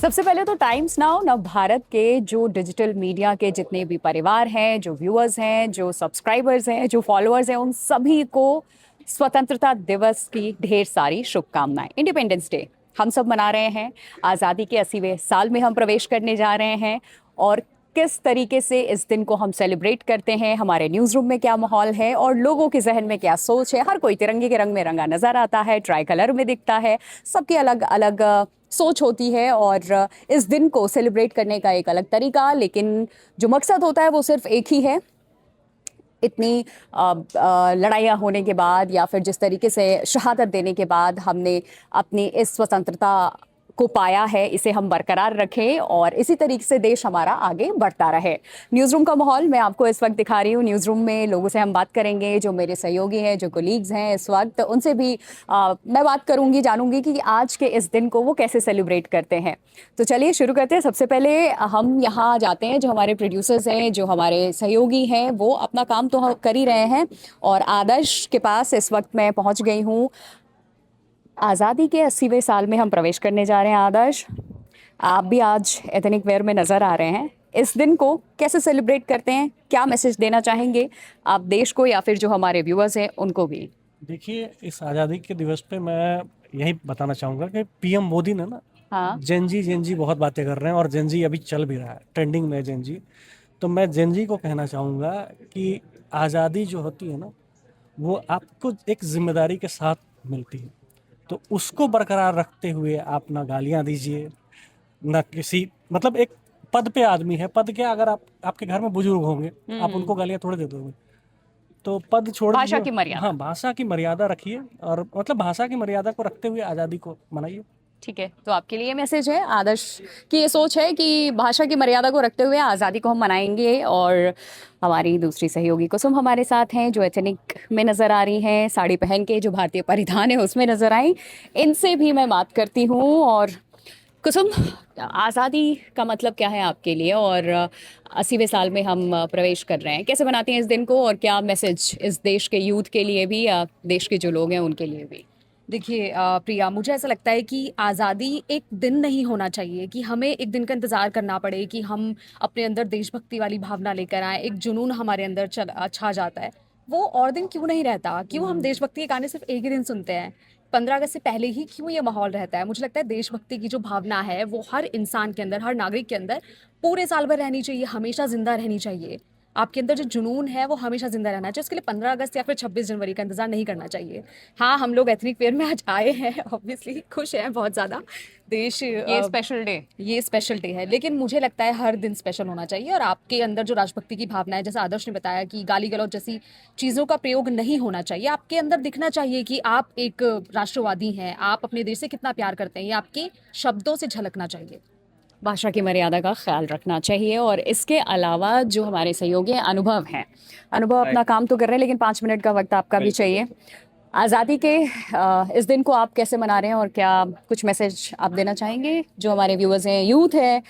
सबसे पहले तो टाइम्स नाउ नव भारत के जो डिजिटल मीडिया के जितने भी परिवार हैं, जो व्यूअर्स हैं, जो सब्सक्राइबर्स हैं, जो फॉलोअर्स हैं, उन सभी को स्वतंत्रता दिवस की ढेर सारी शुभकामनाएं। इंडिपेंडेंस डे हम सब मना रहे हैं। आज़ादी के 80वें साल में हम प्रवेश करने जा रहे हैं और किस तरीके से इस दिन को हम सेलिब्रेट करते हैं, हमारे न्यूज़ रूम में क्या माहौल है और लोगों के जहन में क्या सोच है। हर कोई तिरंगे के रंग में रंगा नजर आता है, ट्राई कलर में दिखता है। सबकी अलग अलग सोच होती है और इस दिन को सेलिब्रेट करने का एक अलग तरीका, लेकिन जो मकसद होता है वो सिर्फ एक ही है। इतनी लड़ाइयाँ होने के बाद या फिर जिस तरीके से शहादत देने के बाद हमने अपनी इस स्वतंत्रता को पाया है, इसे हम बरकरार रखें और इसी तरीके से देश हमारा आगे बढ़ता रहे। न्यूज़ रूम का माहौल मैं आपको इस वक्त दिखा रही हूँ। न्यूज़ रूम में लोगों से हम बात करेंगे, जो मेरे सहयोगी हैं, जो कोलीग्स हैं इस वक्त, उनसे भी मैं बात करूंगी, जानूंगी कि आज के इस दिन को वो कैसे सेलिब्रेट करते हैं। तो चलिए शुरू करते हैं। सबसे पहले हम यहाँ जाते हैं, जो हमारे प्रोड्यूसर्स हैं, जो हमारे सहयोगी हैं, वो अपना काम तो कर ही रहे हैं और आदर्श के पास इस वक्त मैं पहुँच गई हूँ। आज़ादी के 80वें साल में हम प्रवेश करने जा रहे हैं। आदर्श, आप भी आज एथनिक वेयर में नज़र आ रहे हैं। इस दिन को कैसे सेलिब्रेट करते हैं, क्या मैसेज देना चाहेंगे आप देश को या फिर जो हमारे व्यूअर्स हैं उनको भी? देखिए, इस आज़ादी के दिवस पे मैं यही बताना चाहूँगा कि पीएम मोदी ने ना हाँ। जेनजी बहुत बातें कर रहे हैं और जेनजी अभी चल भी रहा है, ट्रेंडिंग में है जेनजी। तो मैं जेनजी को कहना चाहूँगा कि आज़ादी जो होती है ना, वो आपको एक जिम्मेदारी के साथ मिलती है। तो उसको बरकरार रखते हुए आप ना गालियाँ दीजिए, ना किसी मतलब एक पद पे आदमी है, पद क्या, अगर आप आपके घर में बुजुर्ग होंगे, आप उनको गालियाँ थोड़े दे दोगे। तो पद छोड़ भाषा दीजिए। की मर्यादा। हाँ, भाषा की मर्यादा रखिए और मतलब भाषा की मर्यादा को रखते हुए आज़ादी को मनाइए। ठीक है, तो आपके लिए मैसेज है। आदर्श की ये सोच है कि भाषा की मर्यादा को रखते हुए आज़ादी को हम मनाएंगे। और हमारी दूसरी सहयोगी कुसुम हमारे साथ हैं, जो एथनिक में नज़र आ रही हैं, साड़ी पहन के जो भारतीय परिधान है उसमें नज़र आई। इनसे भी मैं बात करती हूँ। और कुसुम, आज़ादी का मतलब क्या है आपके लिए और 80वें साल में हम प्रवेश कर रहे हैं, कैसे मनाती हैं इस दिन को और क्या मैसेज इस देश के यूथ के लिए भी या देश के जो लोग हैं उनके लिए भी? देखिए प्रिया, मुझे ऐसा लगता है कि आज़ादी एक दिन नहीं होना चाहिए कि हमें एक दिन का इंतज़ार करना पड़े कि हम अपने अंदर देशभक्ति वाली भावना लेकर आए, एक जुनून हमारे अंदर छा जाता है। वो और दिन क्यों नहीं रहता? क्यों हम देशभक्ति के गाने सिर्फ एक ही दिन सुनते हैं? 15 अगस्त से पहले ही क्यों ये माहौल रहता है? मुझे लगता है देशभक्ति की जो भावना है वो हर इंसान के अंदर, हर नागरिक के अंदर पूरे साल भर रहनी चाहिए, हमेशा जिंदा रहनी चाहिए। आपके अंदर जो जुनून है वो हमेशा जिंदा रहना चाहिए। उसके लिए 15 अगस्त या फिर 26 जनवरी का इंतजार नहीं करना चाहिए। हाँ, हम लोग एथनिक वेयर में आज आए हैं, ऑब्वियसली खुश हैं बहुत ज़्यादा। देश ये स्पेशल डे। ये स्पेशल डे है, लेकिन मुझे लगता है हर दिन स्पेशल होना चाहिए। और आपके अंदर जो राष्ट्रभक्ति की भावना है, जैसा आदर्श ने बताया कि गाली गलौज जैसी चीज़ों का प्रयोग नहीं होना चाहिए। आपके अंदर दिखना चाहिए कि आप एक राष्ट्रवादी हैं, आप अपने देश से कितना प्यार करते हैं, ये आपके शब्दों से झलकना चाहिए। भाषा की मर्यादा का ख्याल रखना चाहिए। और इसके अलावा जो हमारे सहयोगी हैं, अनुभव हैं, अनुभव अपना काम तो कर रहे हैं, लेकिन 5 मिनट का वक्त आपका भी चाहिए। आज़ादी के इस दिन को आप कैसे मना रहे हैं और क्या कुछ मैसेज आप देना चाहेंगे जो हमारे व्यूअर्स हैं, यूथ है,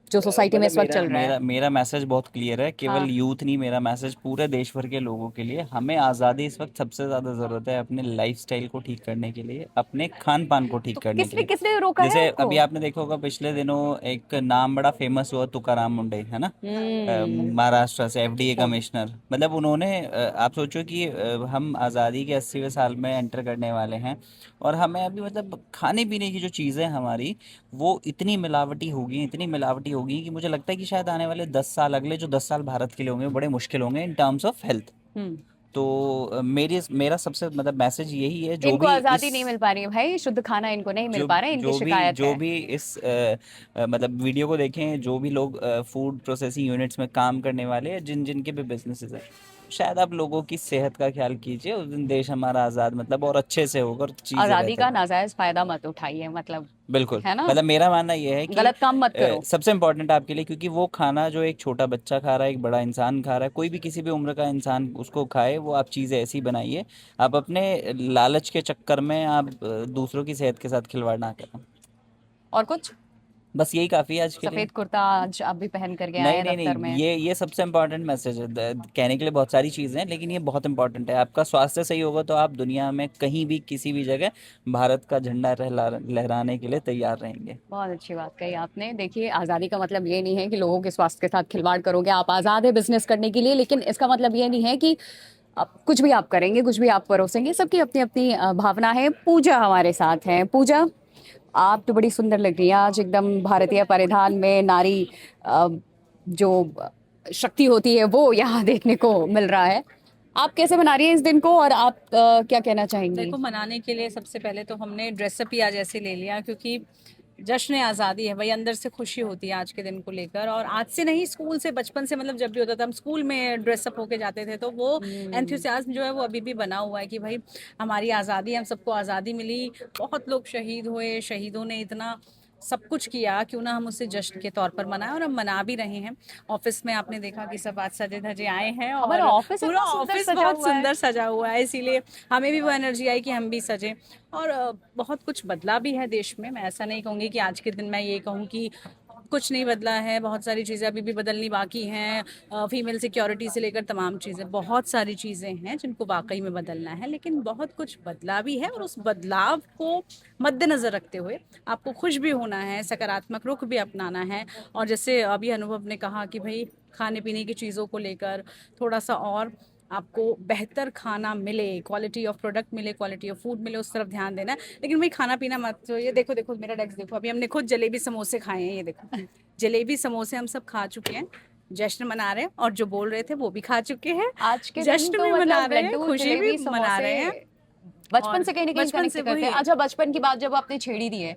जो सोसाइटी में मतलब इस वक्त मेरा चल रहा है? मेरा मेरा मैसेज बहुत क्लियर है, केवल हाँ। यूथ नहीं, मेरा मैसेज पूरे देश भर के लोगों के लिए। हमें आज़ादी इस वक्त सबसे ज़्यादा ज़रूरत है अपने लाइफस्टाइल को ठीक करने के लिए, अपने खान पान को ठीक तो करने के किसने लिए। किसने रोका है जैसे आपको? अभी आपने देखा होगा, पिछले दिनों एक नाम बड़ा फेमस हुआ, तुकाराम मुंडे, है ना। महाराष्ट्र से एफडीए कमिश्नर। मतलब उन्होंने आप सोचो कि हम आज़ादी के 80वें साल में एंटर करने वाले हैं और हमें अभी मतलब खाने पीने की जो चीज़ें हमारी, वो इतनी मिलावटी होगी, इतनी मिलावटी होगी कि मुझे लगता है कि शायद आने वाले 10 साल, अगले जो 10 साल भारत के लिए होंगे, वो बड़े मुश्किल होंगे इन टर्म्स ऑफ हेल्थ। हम्म। तो मेरा सबसे मतलब मैसेज यही है, जो इनको भी आज़ादी इस नहीं मिल पा रही है भाई, शुद्ध खाना इनको नहीं मिल जो पा रहा है, इनकी जो भी शिकायत जो है। भी इस मतलब वीडियो को देखें, जो भी लोग फूड प्रोसेसिंग यूनिट्स में काम करने वाले हैं, जिन जिनके भी बिजनेसेस हैं, शायद आप लोगों की सेहत का ख्याल कीजिए। उस दिन देश हमारा आज़ाद मतलब और अच्छे से होगा और चीज़ें आज़ादी बेहतर का होंगी। नाजायज फायदा मत उठाइए, मतलब, बिल्कुल, है ना? मतलब मेरा मानना ये है कि गलत काम मत करो। सबसे इम्पोर्टेंट आपके लिए, क्योंकि वो खाना जो एक छोटा बच्चा खा रहा है, एक बड़ा इंसान खा रहा है, कोई भी किसी भी उम्र का इंसान उसको खाए, वो आप चीज़ें ऐसी बनाइए। आप अपने लालच के चक्कर में आप दूसरों की सेहत के साथ खिलवाड़ ना करें। और कुछ? बस यही काफ़ी है आज के लिए। सफेद कुर्ता आज आप भी पहन कर के आए नहीं हैं नहीं दफ्तर नहीं, में। ये सबसे इम्पोर्टेंट मैसेज है। कहने के लिए बहुत सारी चीज़ें हैं, लेकिन ये बहुत इंपॉर्टेंट है। आपका स्वास्थ्य सही होगा तो आप दुनिया में कहीं भी किसी भी जगह भारत का झंडा लहराने के लिए तैयार रहेंगे। बहुत अच्छी बात कही आपने। देखिए, आज़ादी का मतलब ये नहीं है कि लोगों के स्वास्थ्य के साथ खिलवाड़ करोगे। आप आज़ाद है बिजनेस करने के लिए, लेकिन इसका मतलब ये नहीं है कि आप कुछ भी आप करेंगे, कुछ भी आप परोसेंगे। सबकी अपनी अपनी भावना है। पूजा हमारे साथ है। पूजा, आप तो बड़ी सुंदर लग रही हैं आज, एकदम भारतीय परिधान में। नारी जो शक्ति होती है वो यहाँ देखने को मिल रहा है। आप कैसे मना रही हैं इस दिन को, और आप क्या कहना चाहेंगी? देखो, मनाने के लिए सबसे पहले तो हमने ड्रेसअप ही आज ऐसे ले लिया, क्योंकि जश्न आज़ादी है भाई, अंदर से खुशी होती है आज के दिन को लेकर। और आज से नहीं, स्कूल से, बचपन से, मतलब जब भी होता था हम स्कूल में ड्रेसअप होके जाते थे, तो वो एंथुसियाज्म जो है वो अभी भी बना हुआ है कि भाई हमारी आज़ादी, हम सबको आज़ादी मिली। बहुत लोग शहीद हुए, शहीदों ने इतना सब कुछ किया, क्यों ना हम उसे जश्न के तौर पर मनाएं, और हम मना भी रहे हैं। ऑफिस में आपने देखा कि सब आज सजे धजे आए हैं, और हमारा ऑफिस पूरा इतना सुंदर ऑफिस सजा बहुत हुआ है। सुंदर सजा हुआ है, इसीलिए हमें भी वो एनर्जी आई कि हम भी सजें। और बहुत कुछ बदला भी है देश में। मैं ऐसा नहीं कहूँगी कि आज के दिन मैं ये कहूँ कि कुछ नहीं बदला है। बहुत सारी चीज़ें अभी भी बदलनी बाकी हैं। फीमेल सिक्योरिटी से लेकर तमाम चीज़ें, बहुत सारी चीज़ें हैं जिनको वाकई में बदलना है, लेकिन बहुत कुछ बदला भी है। और उस बदलाव को मद्देनज़र रखते हुए आपको खुश भी होना है, सकारात्मक रुख भी अपनाना है। और जैसे अभी अनुभव ने कहा कि भाई खाने पीने की चीज़ों को लेकर थोड़ा सा और आपको बेहतर खाना मिले, क्वालिटी ऑफ प्रोडक्ट मिले, क्वालिटी ऑफ फूड मिले, उस तरफ ध्यान देना है। लेकिन भाई खाना पीना मत, तो ये देखो देखो मेरा डेस्क देखो, अभी हमने खुद जलेबी समोसे खाए हैं, ये देखो जलेबी समोसे हम सब खा चुके हैं, जश्न मना रहे हैं। और जो बोल रहे थे वो भी खा चुके हैं, आज के दिन जश्न तो भी मना मतलब रहे हैं, लड्डू, खुशी भी जलेबी, मना रहे हैं। समोसे बचपन और से कहीं ना कहीं बचपन कनेक्ट से करते हैं। वही अच्छा, बचपन की बात जब आपने छेड़ी दी है,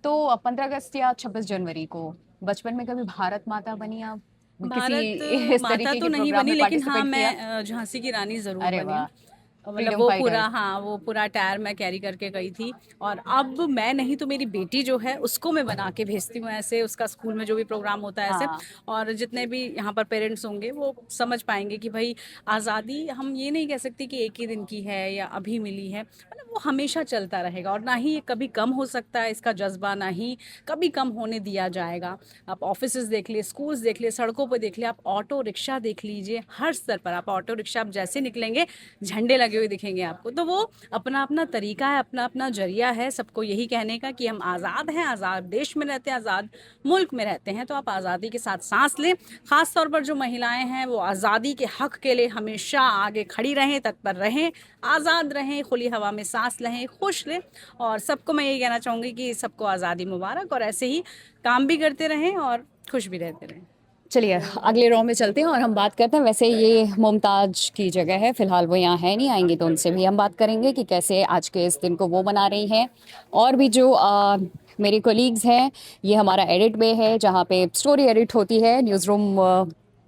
तो 15 अगस्त या 26 जनवरी को बचपन में कभी भारत माता बनी आप? किसी भारत इस माता तरीके तो के नहीं प्रोग्राम बनी, में लेकिन हाँ पार्टिसिपेट मैं किया? झांसी की रानी जरूर अरे बनी वाह, हूँ। मतलब फ्रीडम वो फाइटर। पूरा, हाँ वो पूरा टायर मैं कैरी करके गई थी। और अब मैं नहीं तो मेरी बेटी जो है उसको मैं बना के भेजती हूँ ऐसे, उसका स्कूल में जो भी प्रोग्राम होता है ऐसे। हाँ। और जितने भी यहाँ पर पेरेंट्स होंगे वो समझ पाएंगे कि भाई आज़ादी हम ये नहीं कह सकते कि एक ही दिन की है या अभी मिली है, मतलब वो हमेशा चलता रहेगा। और ना ही ये कभी कम हो सकता है, इसका जज्बा ना ही कभी कम होने दिया जाएगा। आप ऑफिस देख लिए, स्कूल्स देख लिए, सड़कों पर देख लिए, आप ऑटो रिक्शा देख लीजिए, हर स्तर पर आप ऑटो रिक्शा, आप जैसे निकलेंगे झंडे लगे हुए दिखेंगे आपको। तो वो अपना अपना तरीका है, अपना अपना जरिया है सबको यही कहने का कि हम आज़ाद हैं, आज़ाद देश में रहते हैं, आज़ाद मुल्क में रहते हैं। तो आप आज़ादी के साथ सांस लें। ख़ास तौर पर जो महिलाएं हैं वो आज़ादी के हक के लिए हमेशा आगे खड़ी रहें, तत्पर रहें, आज़ाद रहें, खुली हवा में सांस लें, खुश लें। और सबको मैं यही कहना चाहूँगी कि सबको आज़ादी मुबारक, और ऐसे ही काम भी करते रहें और खुश भी रहते रहें। चलिए अगले रो में चलते हैं और हम बात करते हैं। वैसे ये मुमताज की जगह है, फिलहाल वो यहाँ है नहीं, आएंगे तो उनसे भी हम बात करेंगे कि कैसे आज के इस दिन को वो मना रही हैं। और भी जो मेरी कोलीग्स हैं, ये हमारा एडिट बे है जहाँ पे स्टोरी एडिट होती है। न्यूज़ रूम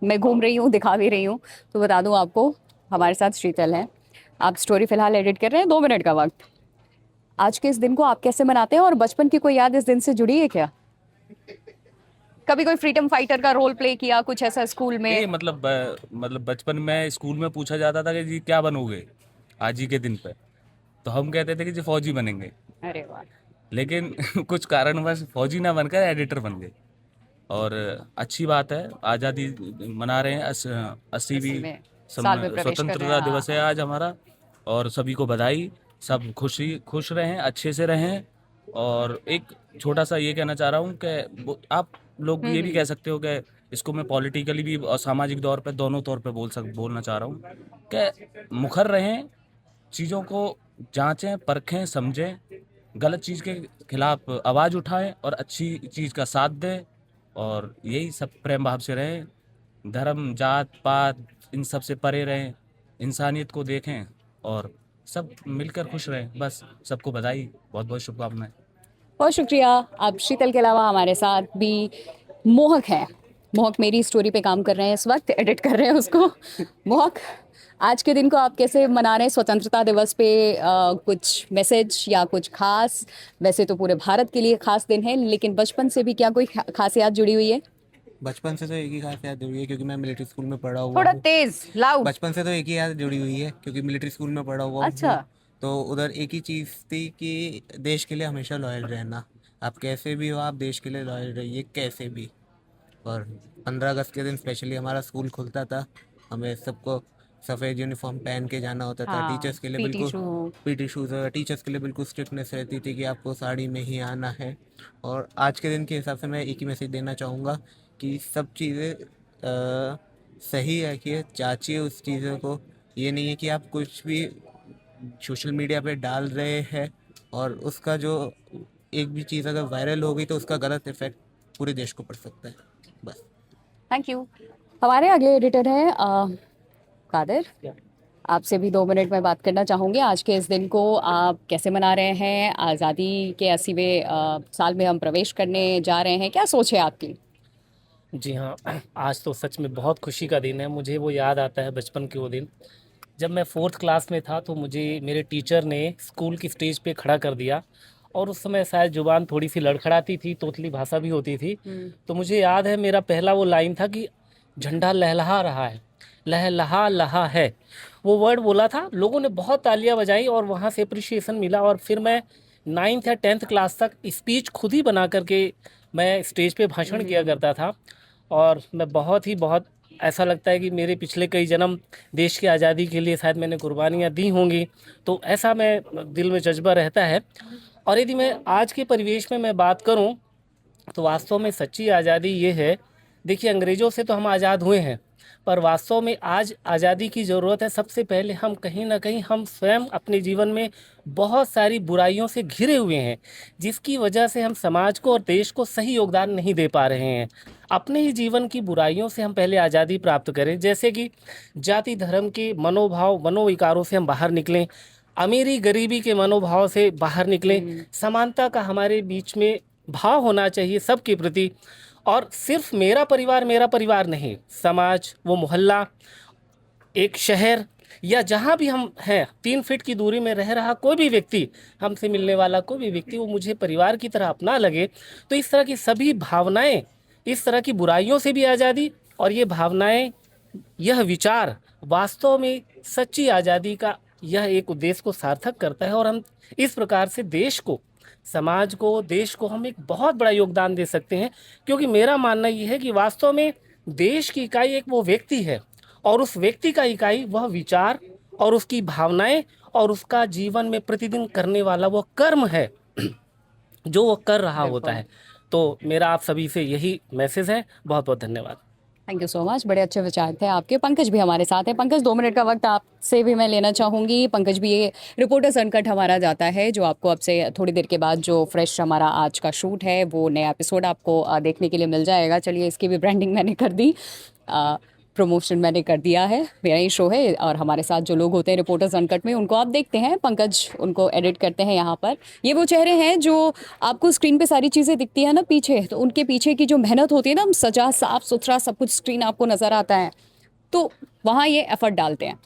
में घूम रही हूँ, दिखा भी रही हूँ। तो बता दूँ आपको, हमारे साथ शीतल है। आप स्टोरी फिलहाल एडिट कर रहे हैं, 2 मिनट का वक्त। आज के इस दिन को आप कैसे मनाते हैं, और बचपन की कोई याद इस दिन से जुड़ी है क्या? कभी कोई फ्रीडम फाइटर का रोल प्ले किया, कुछ ऐसा स्कूल ये में? मतलब बचपन में स्कूल में पूछा जाता था कि जी क्या बनोगे आज ही के दिन पे, तो हम कहते थे कि जी फौजी बनेंगे। अरे वाह। लेकिन कुछ कारणवश फौजी ना बनकर एडिटर बन गए। और अच्छी बात है, आज़ादी मना रहे हैं। 80वीं में साल में प्रवेश कर रहे स्वतंत्रता हैं। दिवस है आज हमारा। और सभी को बधाई। सब खुश रहें, अच्छे से रहें। और एक छोटा सा ये कहना चाह रहा हूँ कि आप लोग ये भी कह सकते हो कि इसको मैं पॉलिटिकली भी और सामाजिक तौर पे, दोनों तौर पे बोलना चाह रहा हूँ कि मुखर रहें, चीज़ों को जांचें, परखें, समझें, गलत चीज़ के खिलाफ आवाज़ उठाएं और अच्छी चीज़ का साथ दें। और यही सब प्रेम भाव से रहें, धर्म जात पात इन सब से परे रहें, इंसानियत को देखें और सब मिलकर खुश रहें। बस सबको बधाई, बहुत बहुत शुभकामनाएं। बहुत शुक्रिया। आप शीतल के अलावा हमारे साथ भी मोहक हैं। मोहक मेरी स्टोरी पे काम कर रहे हैं, इस वक्त एडिट कर रहे हैं उसको। मोहक, आज के दिन को आप कैसे मना रहे हैं? स्वतंत्रता दिवस पे कुछ मैसेज या कुछ खास? वैसे तो पूरे भारत के लिए खास दिन है, लेकिन बचपन से भी क्या कोई खास याद जुड़ी हुई है? बचपन से तो एक ही खास याद जुड़ी है, क्योंकि मैं मिलिट्री स्कूल में पढ़ा हुआ थोड़ा हूँ। तेज, लाउड। बचपन से तो एक ही याद जुड़ी हुई है, क्योंकि मिलिट्री स्कूल में पढ़ा हुआ अच्छा। हूँ। तो उधर एक ही चीज़ थी कि देश के लिए हमेशा लॉयल रहना। आप कैसे भी हो, आप देश के लिए लॉयल रहिए कैसे भी। और 15 अगस्त के दिन स्पेशली हमारा स्कूल खुलता था, हमें सबको सफ़ेद यूनिफॉर्म पहन के जाना होता था। हाँ, टीचर्स के लिए पीटी बिल्कुल शू। पीटी शूज़, टीचर्स के लिए बिल्कुल स्ट्रिक्टनेस रहती थी कि आपको साड़ी में ही आना है। और आज के दिन के हिसाब से मैं एक ही मैसेज देना चाहूँगा कि सब चीज़ें सही रखिए, जांचिए उस चीज़ों को। ये नहीं है कि आप कुछ भी सोशल मीडिया पे डाल रहे हैं और उसका जो एक भी चीज़ अगर वायरल हो गई तो उसका गलत इफेक्ट पूरे देश को पड़ सकता है। बस। Thank you. हमारे अगले एडिटर हैं कादिर। आपसे भी 2 मिनट में बात करना चाहूँगी। आज के इस दिन को आप कैसे मना रहे हैं? आज़ादी के 80वें साल में हम प्रवेश करने जा रहे हैं, क्या सोच है आपकी? जी हाँ, आज तो सच में बहुत खुशी का दिन है। मुझे वो याद आता है बचपन के वो दिन, जब मैं 4th क्लास में था तो मुझे मेरे टीचर ने स्कूल की स्टेज पे खड़ा कर दिया और उस समय शायद जुबान थोड़ी सी लड़खड़ाती थी, तोतली भाषा भी होती थी। तो मुझे याद है मेरा पहला वो लाइन था कि झंडा लहलहा रहा है, लहलहा लहा है। वो वर्ड बोला था, लोगों ने बहुत तालियां बजाई और वहाँ से अप्रिशिएशन मिला। और फिर मैं 9th या 10th क्लास तक स्पीच खुद ही बना करके मैं स्टेज पे भाषण किया करता था। और मैं बहुत ऐसा लगता है कि मेरे पिछले कई जन्म देश की आज़ादी के लिए शायद मैंने कुर्बानियाँ दी होंगी, तो ऐसा मैं दिल में जज्बा रहता है। और यदि मैं आज के परिवेश में मैं बात करूं तो वास्तव में सच्ची आज़ादी ये है, देखिए अंग्रेज़ों से तो हम आज़ाद हुए हैं, पर वास्तव में आज आज़ादी की ज़रूरत है। सबसे पहले हम कहीं ना कहीं हम स्वयं अपने जीवन में बहुत सारी बुराइयों से घिरे हुए हैं, जिसकी वजह से हम समाज को और देश को सही योगदान नहीं दे पा रहे हैं। अपने ही जीवन की बुराइयों से हम पहले आज़ादी प्राप्त करें, जैसे कि जाति धर्म के मनोभाव मनोविकारों से हम बाहर निकलें, अमीरी गरीबी के मनोभाव से बाहर निकलें, समानता का हमारे बीच में भाव होना चाहिए सबके प्रति। और सिर्फ मेरा परिवार नहीं, समाज, वो मोहल्ला, एक शहर या जहाँ भी हम हैं, 3 फीट की दूरी में रह रहा कोई भी व्यक्ति, हमसे मिलने वाला कोई भी व्यक्ति, वो मुझे परिवार की तरह अपना लगे। तो इस तरह की सभी भावनाएं, इस तरह की बुराइयों से भी आज़ादी, और ये भावनाएं, यह विचार वास्तव में सच्ची आज़ादी का यह एक उद्देश्य को सार्थक करता है। और हम इस प्रकार से देश को, समाज को, देश को हम एक बहुत बड़ा योगदान दे सकते हैं। क्योंकि मेरा मानना यह है कि वास्तव में देश की इकाई एक वो व्यक्ति है, और उस व्यक्ति का इकाई वह विचार और उसकी भावनाएं और उसका जीवन में प्रतिदिन करने वाला वो कर्म है जो वो कर रहा होता है। तो मेरा आप सभी से यही मैसेज है। बहुत बहुत धन्यवाद। थैंक यू सो मच, बड़े अच्छे विचार थे आपके। पंकज भी हमारे साथ हैं। पंकज, 2 मिनट का वक्त आपसे भी मैं लेना चाहूँगी। पंकज भी, ये रिपोर्टर्स अनकट हमारा जाता है, जो आपको अब से थोड़ी देर के बाद जो फ्रेश हमारा आज का शूट है, वो नया एपिसोड आपको देखने के लिए मिल जाएगा। चलिए, इसकी भी ब्रांडिंग मैंने कर दी, प्रमोशन मैंने कर दिया है। मेरा ही शो है और हमारे साथ जो लोग होते हैं रिपोर्टर्स अनकट में, उनको आप देखते हैं, पंकज उनको एडिट करते हैं यहाँ पर। ये वो चेहरे हैं जो आपको स्क्रीन पे सारी चीज़ें दिखती है ना पीछे, तो उनके पीछे की जो मेहनत होती है ना, हम सजा साफ सुथरा सब कुछ स्क्रीन आपको नज़र आता है, तो वहाँ ये एफर्ट डालते हैं।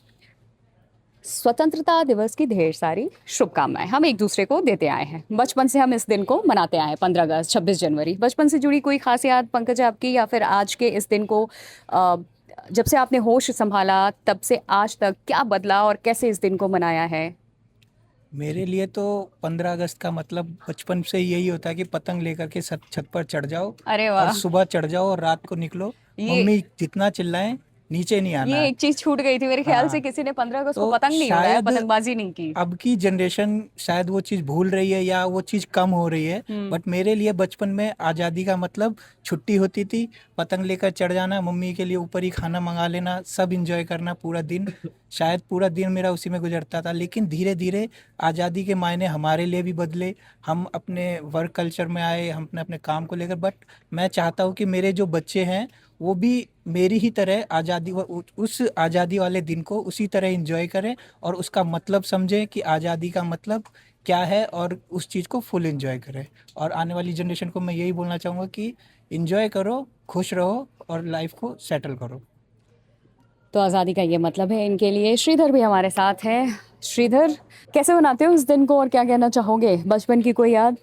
स्वतंत्रता दिवस की ढेर सारी शुभकामनाएं हम एक दूसरे को देते आए हैं। बचपन से हम इस दिन को मनाते आए हैं, 15 अगस्त, 26 जनवरी। बचपन से जुड़ी कोई खास याद पंकज आपकी, या फिर आज के इस दिन को जब से आपने होश संभाला तब से आज तक क्या बदला और कैसे इस दिन को मनाया है? मेरे लिए तो 15 अगस्त का मतलब बचपन से यही होता है कि पतंग लेकर के छत पर चढ़ जाओ अरे और वाह, सुबह चढ़ जाओ और रात को निकलो। ये मम्मी जितना चिल्लाएं नीचे नहीं आना ये है। एक चीज छूट गई थी मेरे ख्याल हाँ, से, किसी ने 15 अगस्त को तो पतंग नहीं उड़ाया, शायद पतंगबाजी नहीं की। अब की जनरेशन शायद वो चीज़ भूल रही है या वो चीज़ कम हो रही है, बट मेरे लिए बचपन में आज़ादी का मतलब छुट्टी होती थी, पतंग लेकर चढ़ जाना, मम्मी के लिए ऊपर ही खाना मंगा लेना, सब इंजॉय करना पूरा दिन। शायद पूरा दिन मेरा उसी में गुजरता था। लेकिन धीरे धीरे आज़ादी के मायने हमारे लिए भी बदले, हम अपने वर्क कल्चर में आए, हम अपने अपने काम को लेकर। बट मैं चाहता हूँ कि मेरे जो बच्चे हैं वो भी मेरी ही तरह आज़ादी, उस आज़ादी वाले दिन को उसी तरह एंजॉय करें और उसका मतलब समझें कि आज़ादी का मतलब क्या है, और उस चीज़ को फुल एंजॉय करें। और आने वाली जनरेशन को मैं यही बोलना चाहूँगा कि एंजॉय करो, खुश रहो और लाइफ को सेटल करो। तो आज़ादी का ये मतलब है इनके लिए। श्रीधर भी हमारे साथ है। श्रीधर, कैसे मनाते हो इस दिन को और क्या कहना चाहोगे? बचपन की कोई याद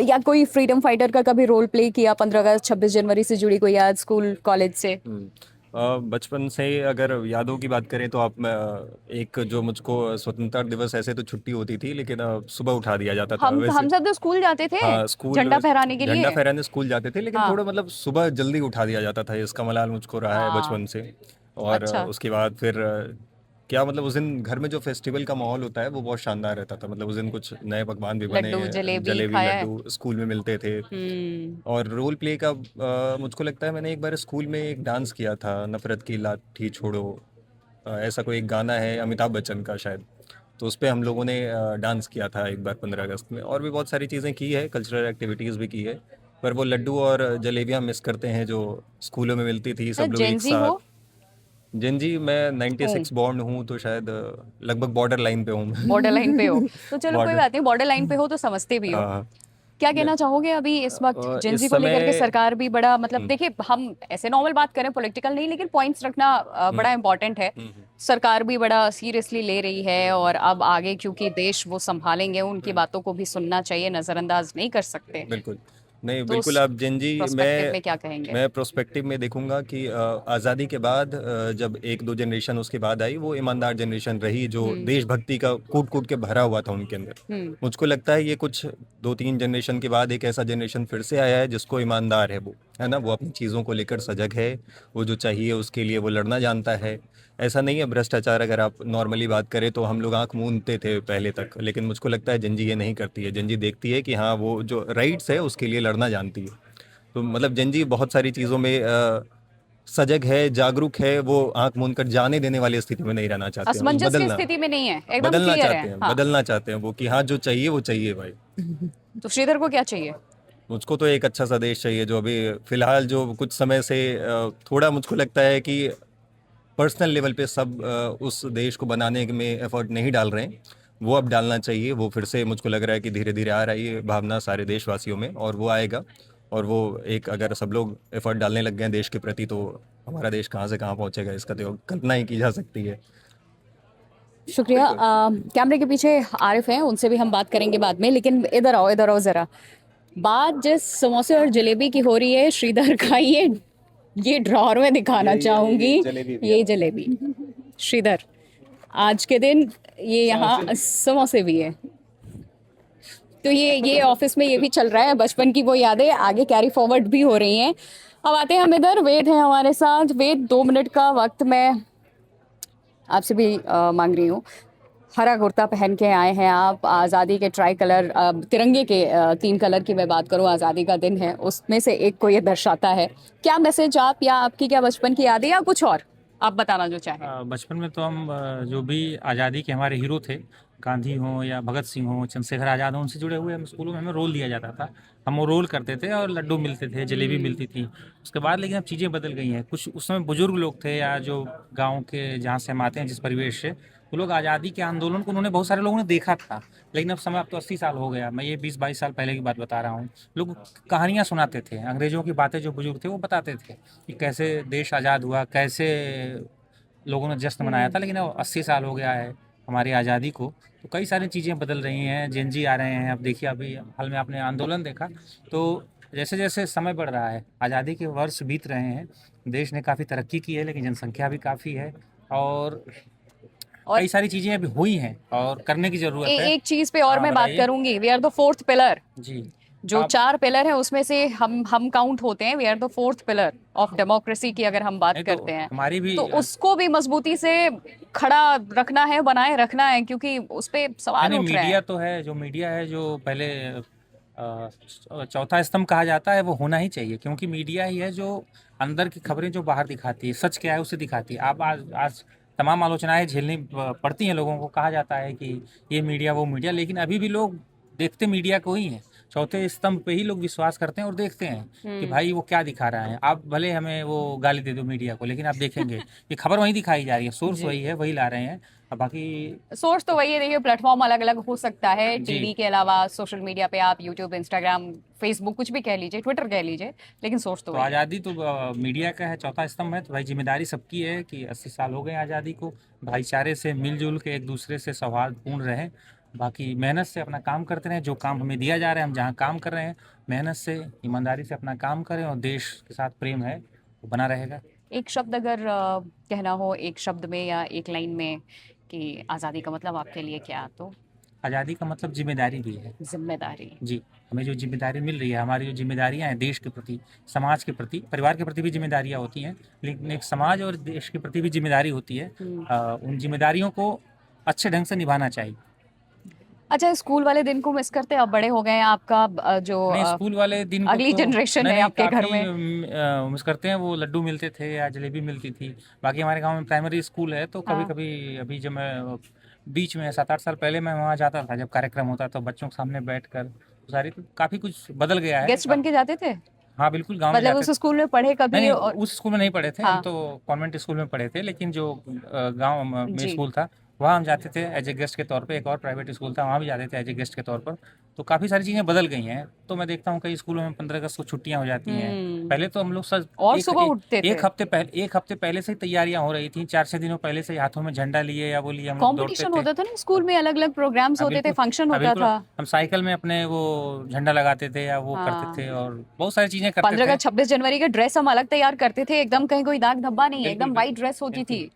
या कोई फ्रीडम फाइटर का कभी रोल प्ले किया? 15 अगस्त, 26 जनवरी से जुड़ी कोई याद स्कूल कॉलेज से? बचपन से अगर यादों की बात करें तो आप एक जो मुझको स्वतंत्रता दिवस ऐसे तो छुट्टी होती थी, लेकिन सुबह उठा दिया जाता था वैसे। हम सब तो स्कूल जाते थे हाँ, स्कूल झंडा फहराने के झंडा लिए। फहराने स्कूल जाते थे, लेकिन हाँ। थोड़ा मतलब सुबह जल्दी उठा दिया जाता था, इसका मलाल मुझको रहा है हाँ। बचपन से। और अच्छा। उसके बाद फिर क्या मतलब उस दिन घर में जो फेस्टिवल का माहौल होता है वो बहुत शानदार रहता था। मतलब उस दिन कुछ नए पकवान भी बने, लड्डू जलेबी जलेबी खाया है। लड्डू स्कूल में मिलते थे। और रोल प्ले का मुझको लगता है मैंने एक बार स्कूल में एक डांस किया था, नफरत की लाठी छोड़ो, ऐसा कोई एक गाना है अमिताभ बच्चन का शायद, तो उस पे हम लोगों ने डांस किया था एक बार 15 अगस्त में। और भी बहुत सारी चीज़ें की है, कल्चरल एक्टिविटीज़ भी की है, पर वो लड्डू और जलेबियाँ मिस करते हैं जो स्कूलों में मिलती थी सब लोग एक जेंजी हो। साथ। जी मैं हूँ। 96 बॉर्न हूँ, तो शायद लगभग बॉर्डर लाइन पे हूँ मैं। बॉर्डर लाइन पे हो तो चलो कोई बॉर्डर, बात नहीं, बॉर्डर लाइन पे हो तो समझते भी हो। हाँ। क्या कहना चाहोगे अभी इस वक्त जेंजी इस को लेकर के? समय सरकार भी बड़ा मतलब देखिए, हम ऐसे नॉर्मल बात करें पॉलिटिकल नहीं, लेकिन पॉइंट्स रखना बड़ा इंपॉर्टेंट है। सरकार भी बड़ा सीरियसली ले रही है, और अब आगे क्योंकि देश वो संभालेंगे, उनकी बातों को भी सुनना चाहिए, नजरअंदाज नहीं कर सकते। बिल्कुल नहीं, तो बिल्कुल उस आप जेनजी, प्रोस्पेक्टिव में क्या कहेंगे? मैं प्रोस्पेक्टिव में देखूंगा कि आज़ादी के बाद जब एक दो जनरेशन उसके बाद आई, वो ईमानदार जनरेशन रही जो देशभक्ति का कूट कूट के भरा हुआ था उनके अंदर। मुझको लगता है ये कुछ 2-3 जनरेशन के बाद एक ऐसा जनरेशन फिर से आया है जिसको ईमानदार है, वो है ना, वो अपनी चीज़ों को लेकर सजग है, वो जो चाहिए उसके लिए वो लड़ना जानता है। ऐसा नहीं है भ्रष्टाचार, अगर आप नॉर्मली बात करें तो हम लोग आंख मूंदते थे पहले तक, लेकिन मुझको लगता है जंजी ये नहीं करती है। जंजी देखती है कि हाँ वो जो राइट्स है उसके लिए लड़ना जानती है। तो मतलब जंजी बहुत सारी चीज़ों में सजग है, जागरूक है, वो आंख मूंद कर जाने देने वाली स्थिति में नहीं रहना चाहते हैं, असमंजस की बदलना स्थिति में नहीं है, एकदम बदलना क्लियर चाहते है। हैं, हाँ। बदलना चाहते हैं वो कि हाँ जो चाहिए वो चाहिए भाई। तो श्रीधर को क्या चाहिए? मुझको तो एक अच्छा सा देश चाहिए, जो अभी फिलहाल जो कुछ समय से थोड़ा मुझको लगता है कि पर्सनल लेवल पे सब उस देश को बनाने में एफर्ट नहीं डाल रहे हैं, वो अब डालना चाहिए। वो फिर से मुझको लग रहा है कि धीरे धीरे आ रही है भावना सारे देशवासियों में, और वो आएगा। और वो एक अगर सब लोग एफर्ट डालने लग गए हैं देश के प्रति, तो हमारा देश कहाँ से कहाँ पहुँचेगा इसका तो कल्पना ही की जा सकती है। शुक्रिया। कैमरे के पीछे आरिफ हैं, उनसे भी हम बात करेंगे बाद में, लेकिन इधर आओ जरा। बात जिस समोसे और जलेबी की हो रही है, श्रीधर का ये ड्रॉर में दिखाना चाहूंगी। ये जलेबी श्रीधर, आज के दिन ये यहाँ समोसे भी है, तो ये ऑफिस में ये भी चल रहा है। बचपन की वो यादें आगे कैरी फॉरवर्ड भी हो रही हैं। अब आते हैं हम इधर, वेद है हमारे साथ। वेद, 2 मिनट का वक्त मैं आपसे भी मांग रही हूँ। हरा कुर्ता पहन के आए हैं आप, आज़ादी के ट्राई कलर, तिरंगे के 3 कलर की मैं बात करूँ, आज़ादी का दिन है, उसमें से एक को ये दर्शाता है। क्या मैसेज आप, या आपकी क्या बचपन की यादें, या कुछ और आप बताना जो चाहें? बचपन में तो हम जो भी आज़ादी के हमारे हीरो थे, गांधी हों या भगत सिंह हों, चंद्रशेखर आज़ाद हों, उनसे जुड़े हुए हम स्कूलों में हमें रोल दिया जाता था। हम वो रोल करते थे और लड्डू मिलते थे, जलेबी मिलती थी। उसके बाद लेकिन अब चीज़ें बदल गई हैं। कुछ उस समय बुजुर्ग लोग थे, या जो गांव के जहाँ से हम आते हैं जिस परिवेश से, वो लोग आज़ादी के आंदोलन को उन्होंने, बहुत सारे लोगों ने देखा था। लेकिन अब समय, अब तो 80 साल हो गया, मैं ये 20-22 साल पहले की बात बता रहा हूँ। लोग कहानियाँ सुनाते थे, अंग्रेज़ों की बातें जो बुजुर्ग थे वो बताते थे कि कैसे देश आज़ाद हुआ, कैसे लोगों ने जश्न मनाया था। लेकिन अब 80 साल हो गया है हमारी आज़ादी को, तो कई सारी चीज़ें बदल रही हैं। जेनजी आ रहे हैं, अब देखिए अभी हाल में आपने आंदोलन देखा। तो जैसे जैसे समय बढ़ रहा है, आज़ादी के वर्ष बीत रहे हैं, देश ने काफ़ी तरक्की की है, लेकिन जनसंख्या भी काफ़ी है, और कई सारी चीज़ें अभी हुई हैं और करने की ज़रूरत है। एक चीज पे और हाँ, मैं बात बताइए। करूंगी। We are the 4th pillar. जी, जो 4 पिलर है उसमें से हम काउंट होते हैं। We are the 4th pillar of democracy की अगर हम बात नहीं तो करते हैं, हमारी भी तो उसको भी मजबूती से खड़ा रखना है, बनाए रखना है, क्योंकि उस पे सवाल नहीं, उठ रहे मीडिया हैं। तो है, जो मीडिया है, जो पहले चौथा स्तंभ कहा जाता है, वो होना ही चाहिए, क्योंकि मीडिया ही है जो अंदर की खबरें जो बाहर दिखाती है, सच क्या है उसे दिखाती है। अब आज तमाम आलोचनाएं झेलनी पड़ती हैं लोगों को, कहा जाता है कि ये मीडिया वो मीडिया, लेकिन अभी भी लोग देखते मीडिया को ही हैं। चौथे स्तंभ पे ही लोग विश्वास करते हैं और देखते हैं कि भाई वो क्या दिखा रहा है। आप भले हमें वो गाली दे दो मीडिया को, लेकिन आप देखेंगे ये खबर वही दिखाई जा रही है, सोर्स वही है, वही ला रहे हैं। अब बाकी सोर्स तो वही है। देखिए, प्लेटफॉर्म अलग अलग हो सकता है, जी। टीवी के अलावा सोशल मीडिया पे आप यूट्यूब, इंस्टाग्राम, फेसबुक, कुछ भी कह लीजिए, ट्विटर कह लीजिए, लेकिन सोर्स तो तो वही है। आज़ादी तो मीडिया का है, चौथा स्तंभ है। तो भाई जिम्मेदारी सबकी है कि 80 साल हो गए आज़ादी को, भाईचारे से मिलजुल के एक दूसरे से सौहार्दपूर्ण रहें। बाकी मेहनत से अपना काम करते रहें, जो काम हमें दिया जा रहा है, हम जहाँ काम कर रहे हैं, मेहनत से ईमानदारी से अपना काम करें, और देश के साथ प्रेम है वो बना रहेगा। एक शब्द अगर कहना हो एक शब्द में या एक लाइन में कि आज़ादी का मतलब आपके लिए क्या, तो आज़ादी का मतलब जिम्मेदारी भी है जिम्मेदारी। जी। हमें जो जिम्मेदारी मिल रही है, हमारी जो जिम्मेदारियां हैं देश के प्रति, समाज के प्रति, परिवार के प्रति भी जिम्मेदारियां होती हैं, लेकिन एक समाज और देश के प्रति भी जिम्मेदारी होती है। उन जिम्मेदारियों को अच्छे ढंग से निभाना चाहिए। अच्छा, स्कूल वाले दिन को मिस करते हैं? अब बड़े हो गए हैं, आपका जो नहीं, स्कूल वाले दिन को अगली तो जनरेशन नहीं है नहीं आपके घर काफ़ी में। मिस करते हैं। वो लड्डू मिलते थे या जलेबी मिलती थी। बाकी हमारे गांव में प्राइमरी स्कूल है, तो कभी हाँ। कभी अभी जब मैं बीच में 7-8 साल पहले मैं वहाँ जाता था, जब कार्यक्रम होता तो बच्चों के सामने बैठ कर सारी तो काफ़ी कुछ बदल गया है। गेस्ट बन के जाते थे? हाँ बिल्कुल, गाँव में मतलब जाते उस स्कूल में पढ़े नहीं कभी? नहीं, और उस स्कूल में नहीं पढ़े थे हम, हाँ। तो कॉन्वेंट स्कूल में पढ़े थे, लेकिन जो गांव में जी। स्कूल था वहाँ हम जाते थे एज ए गेस्ट के तौर पे। एक और प्राइवेट स्कूल था, वहाँ भी जाते थे एज ए गेस्ट के तौर पर। तो काफ़ी सारी चीज़ें बदल गई हैं। तो मैं देखता हूँ कई स्कूलों में 15 अगस्त को छुट्टियाँ हो जाती हैं। पहले तो हम लोग सर और सुबह उठते थे। एक हफ्ते पहले से ही तैयारियां हो रही थी। 4-6 दिनों पहले से ही हाथों में झंडा लिए या वो लिए हम लोग दौड़ते कंपटीशन थे। होता था ना स्कूल में, अलग अलग प्रोग्राम्स हाँ होते थे, बिल्कुल, फंक्शन हाँ होता बिल्कुल, था। हम साइकिल में अपने वो झंडा लगाते थे या वो हाँ। करते थे और बहुत सारी चीज़ें करते 15 थे। अगस्त 26 जनवरी का ड्रेस हम अलग तैयार करते थे, एकदम कहीं कोई दाग धब्बा नहीं है, एकदम बिल्कुल, वाइट ड्रेस होती थी,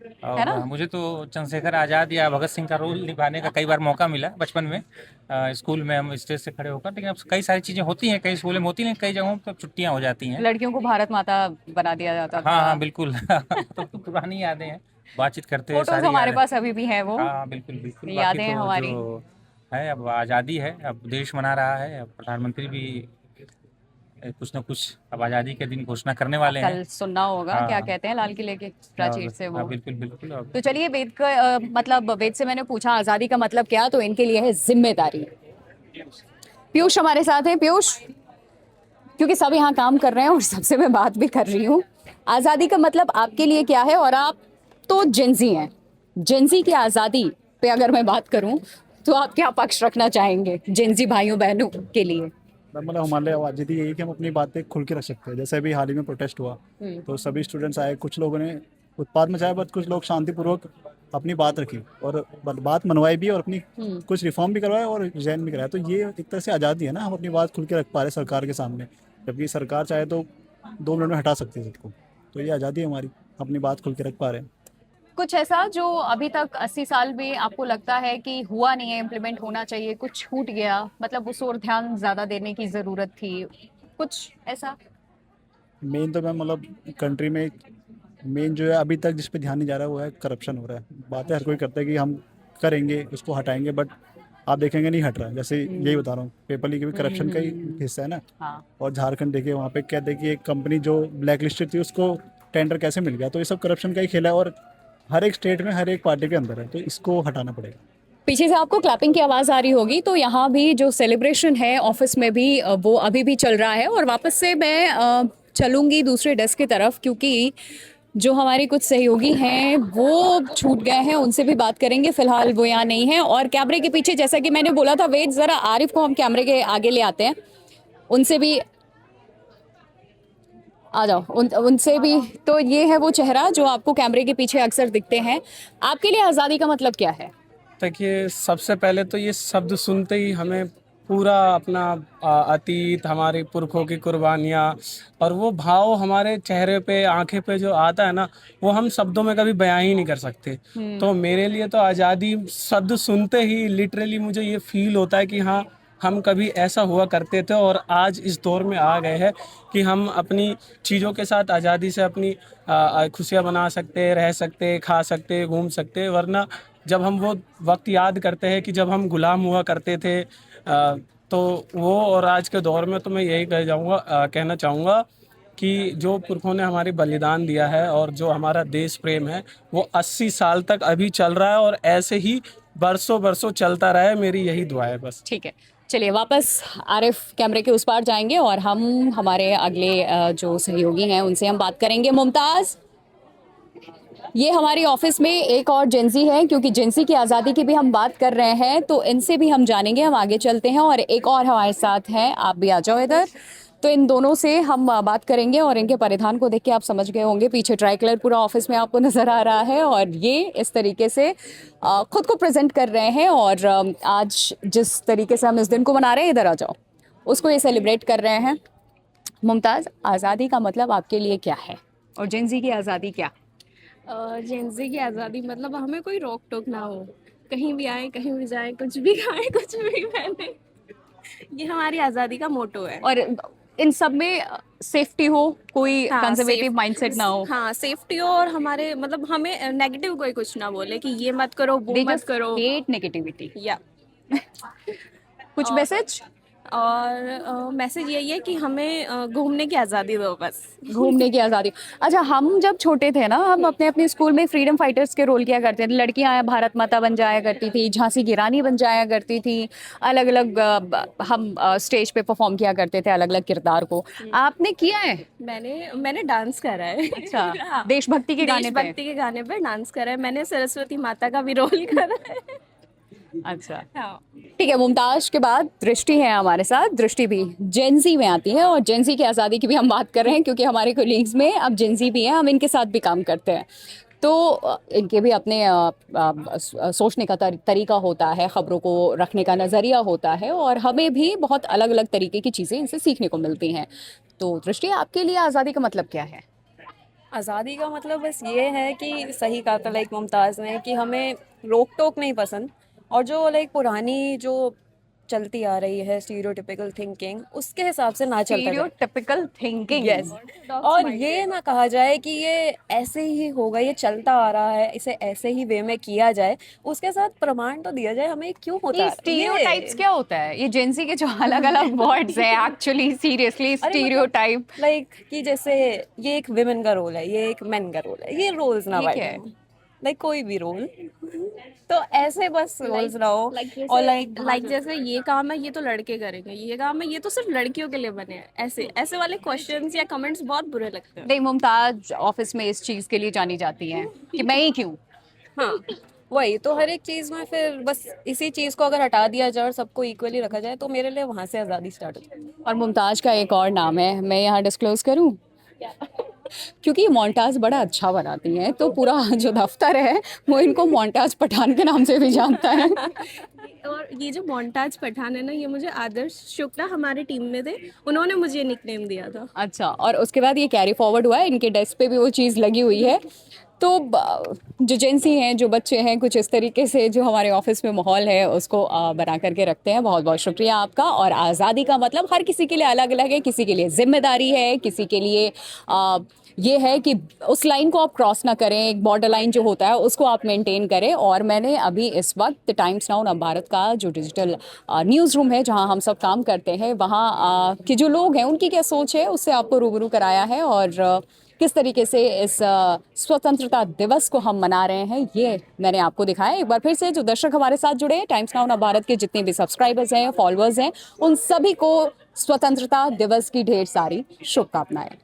है और ना? मुझे तो चंद्रशेखर आज़ाद या भगत सिंह का रोल निभाने का कई बार मौका मिला बचपन में। स्कूल में हम स्टेज से खड़े होकर, लेकिन अब कई सारी चीज़ें होती हैं, कई स्कूलों में होती हैं, कई जगहों पर छुट्टियां हो जाती हैं। लड़कियों को भारत माता बना दिया जाता हाँ था। हाँ बिल्कुल तो पुरानी यादें हैं, बातचीत करते हुए फोटोज सारी हमारे यादें। पास अभी भी हैं वो, हाँ बिल्कुल बिल्कुल, बाकी यादें हैं तो हमारी। जो है अब आज़ादी है, अब देश मना रहा है, अब प्रधानमंत्री भी कुछ ना कुछ अब आज़ादी के दिन घोषणा करने वाले हैं। कल सुनना होगा क्या हाँ कहते हैं लाल किले के प्राचीर से वो। हाँ बिल्कुल बिल्कुल। अब तो चलिए, वेद का मतलब वेद से मैंने पूछा आज़ादी का मतलब क्या, तो इनके लिए है जिम्मेदारी। पीयूष हमारे साथ है। पीयूष, क्योंकि सब यहाँ काम कर रहे हैं और सबसे मैं बात भी कर रही हूँ, आज़ादी का मतलब आपके लिए क्या है? और आप तो जेंजी हैं, जेंजी की आज़ादी पे अगर मैं बात करूँ तो आप क्या पक्ष रखना चाहेंगे जेंजी भाइयों बहनों के लिए? मतलब हमारे आज़ादी यही कि हम अपनी बातें खुल के रख सकते हैं। जैसे अभी हाल ही में प्रोटेस्ट हुआ तो सभी स्टूडेंट्स आए, कुछ लोगों ने उत्पाद मचाया, बट कुछ लोग शांतिपूर्वक अपनी बात रखी और बात मनवाई भी और अपनी कुछ रिफॉर्म भी करवाए और रिजाइन भी कराया। तो ये एक तरह से आज़ादी है ना, हम अपनी बात खुल के रख पा रहे हैं सरकार के सामने, जबकि सरकार चाहे तो 2 मिनट में हटा सकती है सबको। तो ये आज़ादी है हमारी, अपनी बात खुल के रख पा रहे हैं। कुछ ऐसा जो अभी तक 80 साल में आपको लगता है कि हुआ नहीं है, इम्प्लीमेंट होना चाहिए, कुछ छूट गया, मतलब उस ओर ध्यान ज्यादा देने की जरूरत थी, कुछ ऐसा? मेन तो मैं मतलब कंट्री में मेन जो है अभी तक जिस पे ध्यान नहीं जा रहा है वो है करप्शन हो रहा है। बातें हर कोई करता है कि हम करेंगे, उसको हटाएंगे, बट आप देखेंगे नहीं हट रहा है। जैसे यही बता रहा हूँ, पेपर लीक भी करप्शन का ही हिस्सा है ना। हाँ। और झारखंड देखिए, वहाँ पे कहते हैं कि एक कंपनी जो ब्लैक लिस्टेड थी उसको टेंडर कैसे मिल गया। तो ये सब करप्शन का ही खेला है और हर एक स्टेट में हर एक पार्टी के अंदर है, तो इसको हटाना पड़ेगा। पीछे से आपको क्लैपिंग की आवाज आ रही होगी, तो यहाँ भी जो सेलिब्रेशन है ऑफिस में भी वो अभी भी चल रहा है। और वापस से मैं चलूंगी दूसरे डेस्क की तरफ, क्योंकि जो हमारे कुछ सहयोगी हैं वो छूट गए हैं, उनसे भी बात करेंगे। फिलहाल वो यहाँ नहीं है। और कैमरे के पीछे, जैसा कि मैंने बोला था, वेद जरा आरिफ को हम कैमरे के आगे ले आते हैं, उनसे भी आ जाओ। उनसे भी, तो ये है वो चेहरा जो आपको कैमरे के पीछे अक्सर दिखते हैं। आपके लिए आज़ादी का मतलब क्या है? देखिए, सबसे पहले तो ये शब्द सुनते ही हमें पूरा अपना अतीत, हमारे पुरखों की कुर्बानियाँ और वो भाव हमारे चेहरे पे, आंखें पे जो आता है ना, वो हम शब्दों में कभी बयां ही नहीं कर सकते। तो मेरे लिए तो आज़ादी शब्द सुनते ही लिटरली मुझे ये फील होता है कि हाँ, हम कभी ऐसा हुआ करते थे और आज इस दौर में आ गए हैं कि हम अपनी चीज़ों के साथ आज़ादी से अपनी खुशियाँ मना सकते, रह सकते, खा सकते, घूम सकते। वरना जब हम वो वक्त याद करते हैं कि जब हम गुलाम हुआ करते थे, तो वो और आज के दौर में तो मैं यही कहना चाहूँगा कि जो पुरखों ने हमारी बलिदान दिया है और जो हमारा देश प्रेम है वो 80 साल तक अभी चल रहा है और ऐसे ही बरसों बरसों चलता रहे, मेरी यही दुआ है बस। ठीक है, चलिए वापस आरिफ कैमरे के उस पार जाएंगे और हम हमारे अगले जो सहयोगी हैं उनसे हम बात करेंगे। मुमताज़, ये हमारी ऑफिस में एक और जेंजी है, क्योंकि जेंजी की आज़ादी की भी हम बात कर रहे हैं, तो इनसे भी हम जानेंगे। हम आगे चलते हैं और एक और हमारे साथ हैं, आप भी आ जाओ इधर। तो इन दोनों से हम बात करेंगे और इनके परिधान को देख के आप समझ गए होंगे, पीछे ट्राई कलर पूरा ऑफिस में आपको नज़र आ रहा है और ये इस तरीके से खुद को प्रेजेंट कर रहे हैं। और आज जिस तरीके से हम इस दिन को मना रहे हैं, इधर आ जाओ, उसको ये सेलिब्रेट कर रहे हैं। मुमताज़, आज़ादी का मतलब आपके लिए क्या है? और जेंजी की आज़ादी क्या? जेंजी की आज़ादी मतलब हमें कोई रोक टोक ना हो, कहीं भी आए कहीं भी जाए, कुछ भी खाएं कुछ भी पहने, ये हमारी आज़ादी का मोटो है। और इन सब में सेफ्टी हो, कोई हाँ, कंजर्वेटिव सेफ माइंडसेट ना हो। हाँ सेफ्टी हो, और हमारे मतलब हमें नेगेटिव कोई कुछ ना बोले कि ये मत करो वो दे मत जस्ट करो, हेट नेगेटिविटी। या कुछ और मैसेज? और मैसेज यही है कि हमें घूमने की आज़ादी दो बस। घूमने की आज़ादी। अच्छा, हम जब छोटे थे ना, हम अपने अपने स्कूल में फ्रीडम फाइटर्स के रोल किया करते थे। लड़कियां भारत माता बन जाया करती थी, झांसी की रानी बन जाया करती थी, अलग अलग हम स्टेज पे परफॉर्म किया करते थे अलग अलग किरदार को। आपने किया है? मैंने डांस करा है। अच्छा, हाँ, देशभक्ति के गाने पे? देशभक्ति के गाने पे डांस करा है मैंने, सरस्वती माता का भी रोल करा है। अच्छा, हाँ। ठीक है। मुमताज के बाद दृष्टि है हमारे साथ। दृष्टि भी जेंजी में आती है, और जेंजी की आज़ादी की भी हम बात कर रहे हैं क्योंकि हमारे कोलीग्स में अब जेंजी भी हैं, हम इनके साथ भी काम करते हैं। तो इनके भी अपने सोचने का तरीका होता है, ख़बरों को रखने का नज़रिया होता है, और हमें भी बहुत अलग अलग तरीके की चीज़ें इनसे सीखने को मिलती हैं। तो दृष्टि, आपके लिए आज़ादी का मतलब क्या है? आज़ादी का मतलब बस ये है कि सही कहा था लाइक मुमताज़ ने कि हमें रोक टोक नहीं पसंद, और जो लाइक पुरानी जो चलती आ रही है स्टीरियोटिपिकल थिंकिंग, उसके हिसाब से ना चलता जाए। Stereotypical thinking. यस, और ये ना कहा जाए कि ये ऐसे ही होगा, ये चलता आ रहा है, इसे ऐसे ही वे में किया जाए, उसके साथ प्रमाण तो दिया जाए हमें क्यों होता ये है। स्टीरियोटाइप्स क्या होता है? ये जेंजी के जो अलग अलग वर्ड्स हैं, एक्चुअली सीरियसली स्टीरियोटाइप लाइक कि जैसे ये एक विमेन का रोल है, ये एक मेन का रोल है, ये रोल्स ना ठीक बांटे है। लाइक कोई भी रोल, तो ऐसे बस रोल्स ना हो। और लाइक जैसे ये काम है ये तो लड़के करेंगे, ये काम है ये तो सिर्फ लड़कियों के लिए बने हैं, ऐसे ऐसे वाले क्वेश्चंस या कमेंट्स बहुत बुरे लगते हैं। नहीं, मुमताज ऑफिस में इस चीज के लिए जानी जाती हैं कि मैं ही क्यों। हाँ, वही तो हर एक चीज में फिर बस इसी चीज को अगर हटा दिया जाए और सबको इक्वली रखा जाए, तो मेरे लिए वहां से आज़ादी स्टार्ट होती है। और मुमताज का एक और नाम है, मैं यहाँ डिस्क्लोज करूँ क्योंकि ये मोन्टाज बड़ा अच्छा बनाती हैं, तो पूरा जो दफ्तर है वो इनको मोन्टाज पठान के नाम से भी जानता है। और ये जो मोन्टाज पठान है ना, ये मुझे आदर्श शुक्ला हमारे टीम में थे, उन्होंने मुझे निकनेम दिया था। अच्छा, और उसके बाद ये कैरी फॉरवर्ड हुआ है, इनके डेस्क पे भी वो चीज़ लगी हुई है। तो जो जेंसी हैं, जो बच्चे हैं, कुछ इस तरीके से जो हमारे ऑफिस में माहौल है उसको बना करके रखते हैं। बहुत बहुत शुक्रिया आपका। और आज़ादी का मतलब हर किसी के लिए अलग अलग है, किसी के लिए जिम्मेदारी है, किसी के लिए ये है कि उस लाइन को आप क्रॉस ना करें, एक बॉर्डर लाइन जो होता है उसको आप मेंटेन करें। और मैंने अभी इस वक्त टाइम्स नाउ नव भारत का जो डिजिटल न्यूज़ रूम है जहां हम सब काम करते हैं, वहां के जो लोग हैं उनकी क्या सोच है उससे आपको रूबरू कराया है, और किस तरीके से इस स्वतंत्रता दिवस को हम मना रहे हैं ये मैंने आपको दिखाया। एक बार फिर से जो दर्शक हमारे साथ जुड़े हैं, टाइम्स नाउ नव भारत के जितने भी सब्सक्राइबर्स हैं, फॉलोअर्स हैं, उन सभी को स्वतंत्रता दिवस की ढेर सारी शुभकामनाएं।